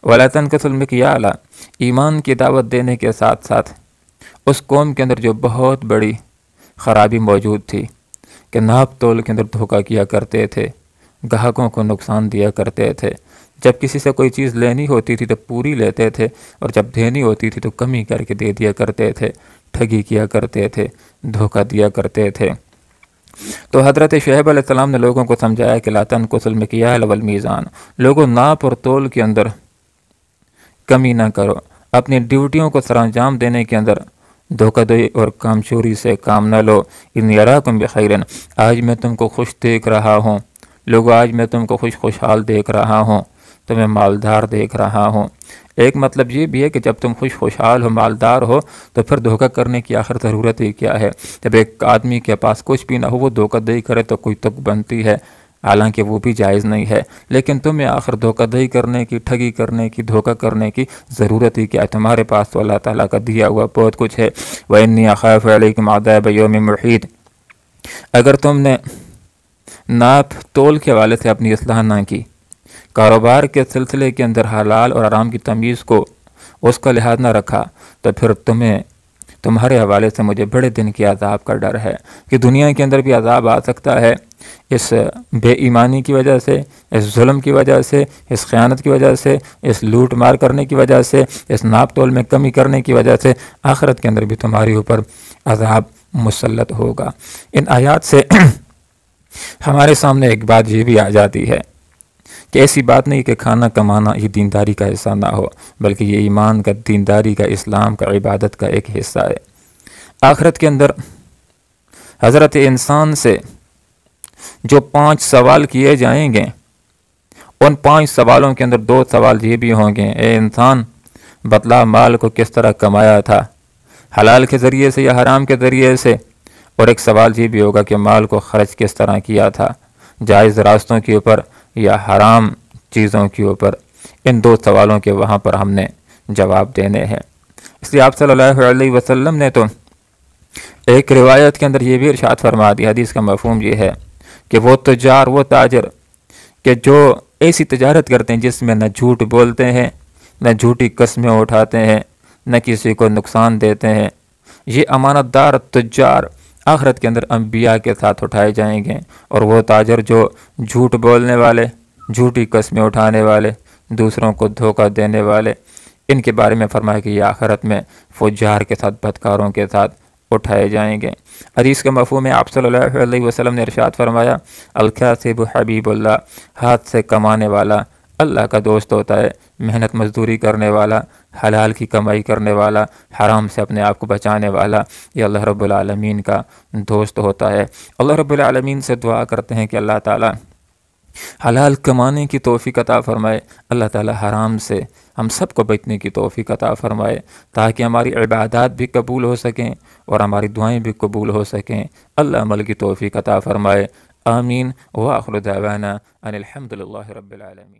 وَلَا تَنْقِصُوا الْمِكْيَالَ، ایمان کی دعوت دینے کے ساتھ ساتھ اس قوم کے اندر جو بہت بڑی خرابی موجود تھی کہ ناپ تول کے اندر دھوکہ کیا کرتے تھے، گاہکوں کو نقصان دیا کرتے تھے، جب کسی سے کوئی چیز لینی ہوتی تھی تو پوری لیتے تھے، اور جب دینی ہوتی تھی تو کمی کر کے دے دیا کرتے تھے، ٹھگی کیا کرتے تھے، دھوکہ دیا کرتے تھے۔ تو حضرت شعیب علیہ السلام نے لوگوں کو سمجھایا کہ لا تنقصوا المیکیال والمیزان، لوگوں ناپ اور تول کے اندر کمی نہ کرو، اپنی ڈیوٹیوں کو سر انجام دینے کے اندر دھوکہ دہی اور کام چوری سے کام نہ لو۔ انی اراکم بخیر، آج میں تم کو خوش دیکھ رہا ہوں، لوگوں آج میں تم کو خوشحال دیکھ رہا ہوں، تمہیں مالدار دیکھ رہا ہوں۔ ایک مطلب یہ بھی ہے کہ جب تم خوشحال ہو، مالدار ہو، تو پھر دھوکہ کرنے کی آخر ضرورت ہی کیا ہے؟ جب ایک آدمی کے پاس کچھ بھی نہ ہو وہ دھوکہ دہی کرے تو کوئی تک بنتی ہے، حالانکہ وہ بھی جائز نہیں ہے، لیکن تمہیں آخر دھوکہ دہی کرنے کی، ٹھگی کرنے کی، دھوکہ کرنے کی ضرورت ہی کیا ہے؟ تمہارے پاس تو اللہ تعالیٰ کا دیا ہوا بہت کچھ ہے۔ وَإِنِّي أَخَافُ عَلَيْكُمْ عَذَابَ يَوْمٍ مُحِيطٍ، اگر تم نے ناپ تول کے حوالے سے اپنی اصلاح نہ کی، کاروبار کے سلسلے کے اندر حلال اور حرام کی تمیز کو اس کا لحاظ نہ رکھا، تو پھر تمہارے حوالے سے مجھے بڑے دن کی عذاب کا ڈر ہے کہ دنیا کے اندر بھی عذاب آ سکتا ہے، اس بے ایمانی کی وجہ سے، اس ظلم کی وجہ سے، اس خیانت کی وجہ سے، اس لوٹ مار کرنے کی وجہ سے، اس ناپ تول میں کمی کرنے کی وجہ سے آخرت کے اندر بھی تمہاری اوپر عذاب مسلط ہوگا۔ ان آیات سے ہمارے سامنے ایک بات یہ بھی آ جاتی ہے کہ ایسی بات نہیں کہ کھانا کمانا یہ دینداری کا حصہ نہ ہو، بلکہ یہ ایمان کا، دینداری کا، اسلام کا، عبادت کا ایک حصہ ہے۔ آخرت کے اندر حضرت انسان سے جو 5 سوال کیے جائیں گے، ان 5 سوالوں کے اندر 2 سوال یہ بھی ہوں گے، اے انسان بتلا مال کو کس طرح کمایا تھا، حلال کے ذریعے سے یا حرام کے ذریعے سے، اور ایک سوال یہ بھی ہوگا کہ مال کو خرچ کس طرح کیا تھا، جائز راستوں کے اوپر یا حرام چیزوں کے اوپر۔ ان 2 سوالوں کے وہاں پر ہم نے جواب دینے ہیں۔ اس لیے آپ صلی اللہ علیہ وسلم نے تو ایک روایت کے اندر یہ بھی ارشاد فرما دیا، حدیث کا مفہوم یہ ہے کہ وہ تجار، وہ تاجر کہ جو ایسی تجارت کرتے ہیں جس میں نہ جھوٹ بولتے ہیں، نہ جھوٹی قسمیں اٹھاتے ہیں، نہ کسی کو نقصان دیتے ہیں، یہ امانت دار تجار آخرت کے اندر انبیاء کے ساتھ اٹھائے جائیں گے۔ اور وہ تاجر جو جھوٹ بولنے والے، جھوٹی قسمیں اٹھانے والے، دوسروں کو دھوکہ دینے والے، ان کے بارے میں فرمایا کہ یہ آخرت میں فجار کے ساتھ، بدکاروں کے ساتھ اٹھائے جائیں گے۔ حدیث کے مفہوم میں آپ صلی اللہ علیہ وسلم نے ارشاد فرمایا، الکاسب حبیب اللہ، ہاتھ سے کمانے والا اللہ کا دوست ہوتا ہے، محنت مزدوری کرنے والا، حلال کی کمائی کرنے والا، حرام سے اپنے آپ کو بچانے والا، یہ اللہ رب العالمین کا دوست ہوتا ہے۔ اللہ رب العالمین سے دعا کرتے ہیں کہ اللہ تعالیٰ حلال کمانے کی توفیق عطا فرمائے، اللہ تعالیٰ حرام سے ہم سب کو بچنے کی توفیق عطا فرمائے، تاکہ ہماری عبادات بھی قبول ہو سکیں اور ہماری دعائیں بھی قبول ہو سکیں۔ اللہ عمل کی توفیق عطا فرمائے، آمین۔ وآخر دعوانا ان الحمد للہ رب العالمین۔